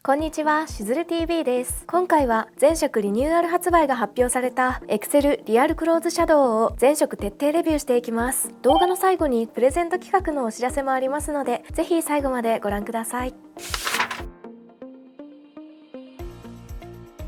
こんにちは、しずる TV です。今回は前職リニューアル発売が発表された Excel リアルクローズシャドウを前職徹底レビューしていきます。動画の最後にプレゼント企画のお知らせもありますので、ぜひ最後までご覧ください。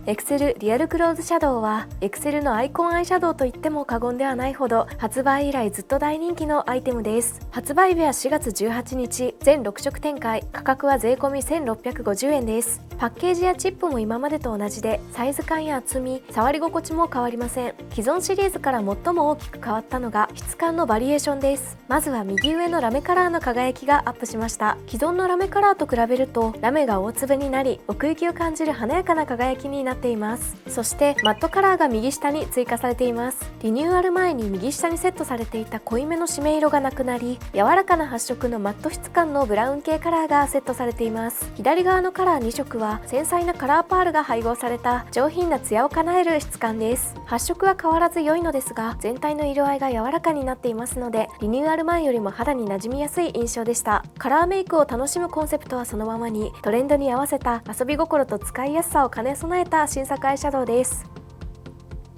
Excel リアルクローズシャドウは Excel のアイコンアイシャドウと言っても過言ではないほど発売以来ずっと大人気のアイテムです。発売日は4月18日、全6色展開、価格は税込み1650円です。パッケージやチップも今までと同じで、サイズ感や厚み、触り心地も変わりません。既存シリーズから最も大きく変わったのが質感のバリエーションです。まずは右上のラメカラーの輝きがアップしました。既存のラメカラーと比べるとラメが大粒になり、奥行きを感じる華やかな輝きになっています。そしてマットカラーが右下に追加されています。リニューアル前に右下にセットされていた濃いめの締め色がなくなり、柔らかな発色のマット質感のブラウン系カラーがセットされています。左側のカラー2色は繊細なカラーパールが配合された上品なツヤを叶える質感です。発色は変わらず良いのですが、全体の色合いが柔らかになっていますので、リニューアル前よりも肌に馴染みやすい印象でした。カラーメイクを楽しむコンセプトはそのままに、トレンドに合わせた遊び心と使いやすさを兼ね備えた新作アイシャドウです。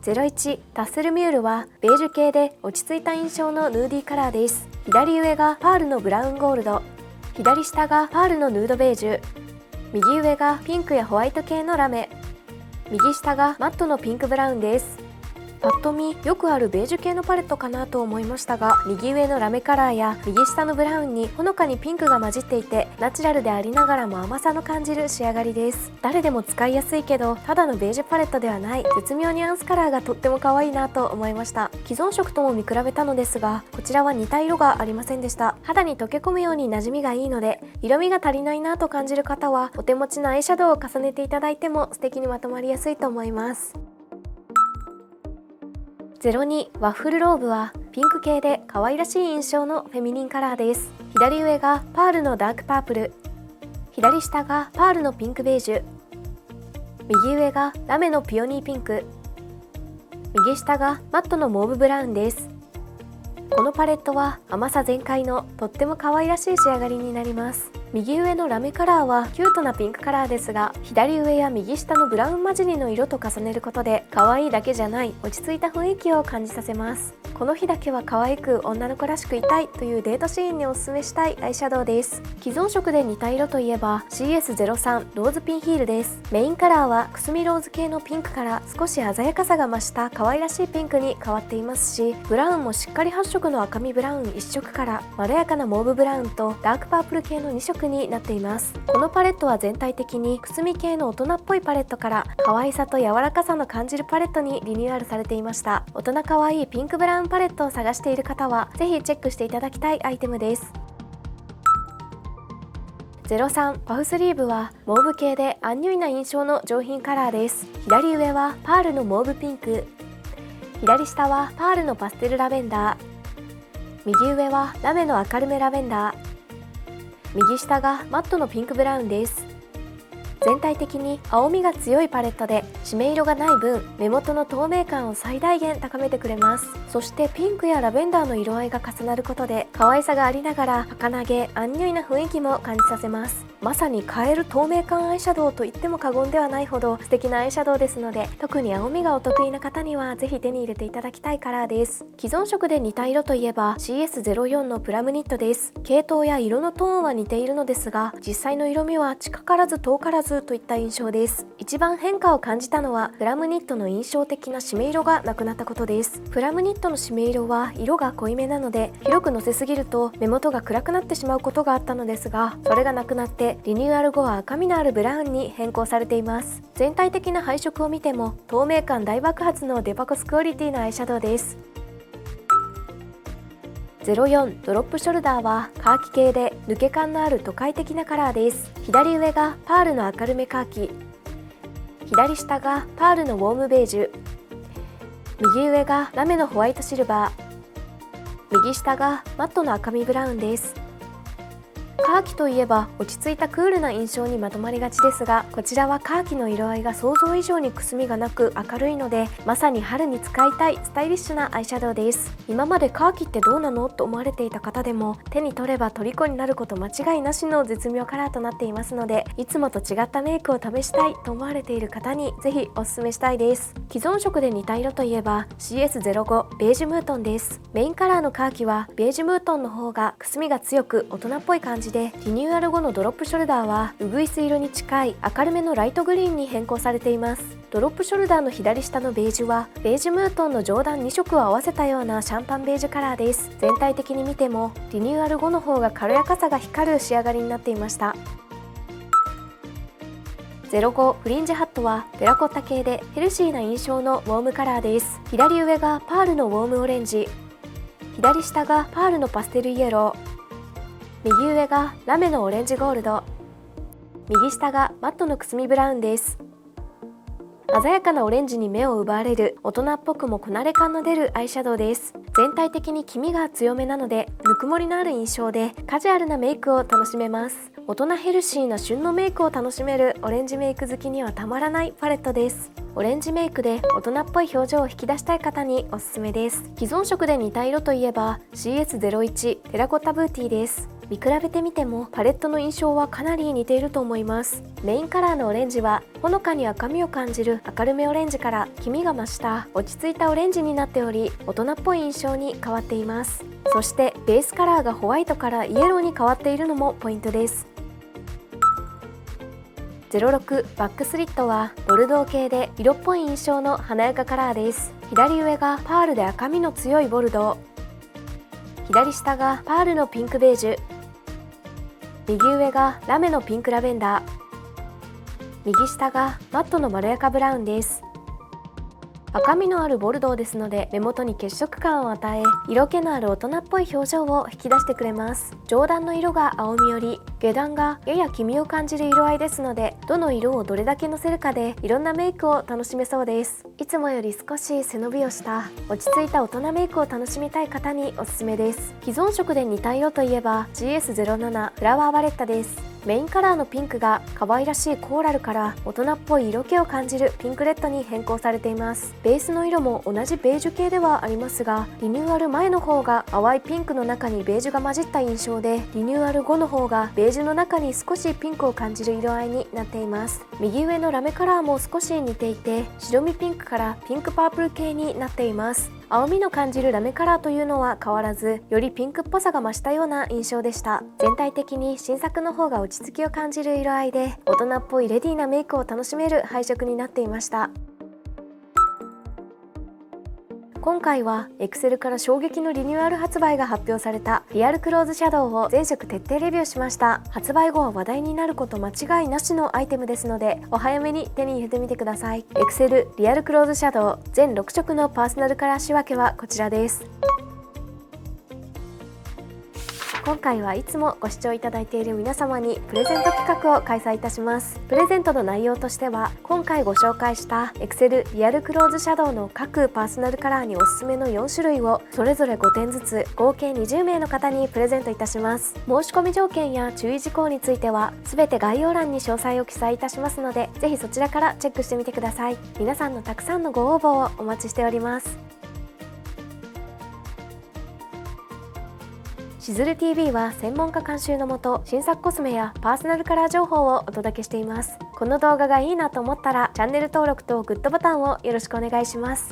01タッセルミュールはベージュ系で落ち着いた印象のヌーディーカラーです。左上がパールのブラウンゴールド、左下がパールのヌードベージュ、右上がピンクやホワイト系のラメ、右下がマットのピンクブラウンです。パッと見よくあるベージュ系のパレットかなと思いましたが、右上のラメカラーや右下のブラウンにほのかにピンクが混じっていて、ナチュラルでありながらも甘さの感じる仕上がりです。誰でも使いやすいけどただのベージュパレットではない絶妙ニュアンスカラーがとっても可愛いなと思いました。既存色とも見比べたのですが、こちらは似た色がありませんでした。肌に溶け込むように馴染みがいいので、色味が足りないなと感じる方はお手持ちのアイシャドウを重ねていただいても素敵にまとまりやすいと思います。02ワッフルローブはピンク系で可愛らしい印象のフェミニンカラーです。左上がパールのダークパープル、左下がパールのピンクベージュ、右上がラメのピオニーピンク、右下がマットのモーブブラウンです。このパレットは甘さ全開のとっても可愛らしい仕上がりになります。右上のラメカラーはキュートなピンクカラーですが、左上や右下のブラウン混じりの色と重ねることで可愛いだけじゃない落ち着いた雰囲気を感じさせます。この日だけは可愛く女の子らしくいたいというデートシーンにおすすめしたいアイシャドウです。既存色で似た色といえば CS03 ローズピンヒールです。メインカラーはくすみローズ系のピンクから少し鮮やかさが増した可愛らしいピンクに変わっていますし、ブラウンもしっかり発色の赤みブラウン1色からまろやかなモーブブラウンとダークパープル系の2色になっています。このパレットは全体的にくすみ系の大人っぽいパレットから可愛さと柔らかさの感じるパレットにリニューアルされていました。大人可愛いピンクブラウンパレットを探している方はぜひチェックしていただきたいアイテムです。03パフスリーブはモーブ系でアンニュイな印象の上品カラーです。左上はパールのモーブピンク、左下はパールのパステルラベンダー、右上はラメの明るめラベンダー、右下がマットのピンクブラウンです。全体的に青みが強いパレットで締め色がない分、目元の透明感を最大限高めてくれます。そしてピンクやラベンダーの色合いが重なることで可愛さがありながら儚げアンニュイな雰囲気も感じさせます。まさに映える透明感アイシャドウと言っても過言ではないほど素敵なアイシャドウですので、特に青みがお得意な方にはぜひ手に入れていただきたいカラーです。既存色で似た色といえば CS04 のプラムニットです。系統や色のトーンは似ているのですが、実際の色味は近からず遠からずといった印象です。一番変化を感じたのはプラムニットの印象的な締め色がなくなったことです。プラムニットの締め色は色が濃いめなので、広くのせすぎると目元が暗くなってしまうことがあったのですが、それがなくなってリニューアル後は赤みのあるブラウンに変更されています。全体的な配色を見ても透明感大爆発のデパコスクオリティのアイシャドウです。04ドロップショルダーはカーキ系で抜け感のある都会的なカラーです。左上がパールの明るめカーキ、左下がパールのウォームベージュ、右上がラメのホワイトシルバー、右下がマットの赤みブラウンです。カーキといえば落ち着いたクールな印象にまとまりがちですが、こちらはカーキの色合いが想像以上にくすみがなく明るいので、まさに春に使いたいスタイリッシュなアイシャドウです。今までカーキってどうなのと思われていた方でも、手に取れば虜になること間違いなしの絶妙カラーとなっていますので、いつもと違ったメイクを試したいと思われている方にぜひおすすめしたいです。既存色で似た色といえば CS05 ベージュムートンです。メインカラーのカーキはベージュムートンの方がくすみが強く大人っぽい感じで、リニューアル後のドロップショルダーはウグイス色に近い明るめのライトグリーンに変更されています。ドロップショルダーの左下のベージュはベージュムートンの上段2色を合わせたようなシャンパンベージュカラーです。全体的に見てもリニューアル後の方が軽やかさが光る仕上がりになっていました。05フリンジハットはテラコッタ系でヘルシーな印象のウォームカラーです。左上がパールのウォームオレンジ、左下がパールのパステルイエロー、右上がラメのオレンジゴールド、右下がマットのくすみブラウンです。鮮やかなオレンジに目を奪われる大人っぽくもこなれ感の出るアイシャドウです。全体的に黄みが強めなのでぬくもりのある印象でカジュアルなメイクを楽しめます。大人ヘルシーな旬のメイクを楽しめるオレンジメイク好きにはたまらないパレットです。オレンジメイクで大人っぽい表情を引き出したい方におすすめです。既存色で似た色といえば CS01 テラコッタブーティーです。見比べてみてもパレットの印象はかなり似ていると思います。メインカラーのオレンジはほのかに赤みを感じる明るめオレンジから黄みが増した落ち着いたオレンジになっており、大人っぽい印象に変わっています。そしてベースカラーがホワイトからイエローに変わっているのもポイントです。06バックスリットはボルドー系で色っぽい印象の華やかカラーです。左上がパールで赤みの強いボルドー、左下がパールのピンクベージュ、右上がラメのピンクラベンダー、右下がマットのまろやかブラウンです。赤みのあるボルドーですので目元に血色感を与え、色気のある大人っぽい表情を引き出してくれます。上段の色が青みより下段がやや黄みを感じる色合いですので、どの色をどれだけのせるかでいろんなメイクを楽しめそうです。いつもより少し背伸びをした落ち着いた大人メイクを楽しみたい方におすすめです。既存色で似た色といえば GS07 フラワーバレッタです。メインカラーのピンクが可愛らしいコーラルから大人っぽい色気を感じるピンクレッドに変更されています。ベースの色も同じベージュ系ではありますが、リニューアル前の方が淡いピンクの中にベージュが混じった印象で、リニューアル後の方がベージュの中に少しピンクを感じる色合いになっています。右上のラメカラーも少し似ていて、白みピンクからピンクパープル系になっています。青みの感じるラメカラーというのは変わらず、よりピンクっぽさが増したような印象でした。全体的に新作の方が落ち着きを感じる色合いで、大人っぽいレディーなメイクを楽しめる配色になっていました。今回はエクセルから衝撃のリニューアル発売が発表されたリアルクローズシャドウを全色徹底レビューしました。発売後は話題になること間違いなしのアイテムですので、お早めに手に入れてみてください。エクセルリアルクローズシャドウ全6色のパーソナルカラー仕分けはこちらです。今回はいつもご視聴いただいている皆様にプレゼント企画を開催いたします。プレゼントの内容としては、今回ご紹介したエクセルリアルクローズシャドウの各パーソナルカラーにおすすめの4種類をそれぞれ5点ずつ合計20名の方にプレゼントいたします。申し込み条件や注意事項については全て概要欄に詳細を記載いたしますので、ぜひそちらからチェックしてみてください。皆さんのたくさんのご応募をお待ちしております。しずる TV は専門家監修のもと、新作コスメやパーソナルカラー情報をお届けしています。この動画がいいなと思ったらチャンネル登録とグッドボタンをよろしくお願いします。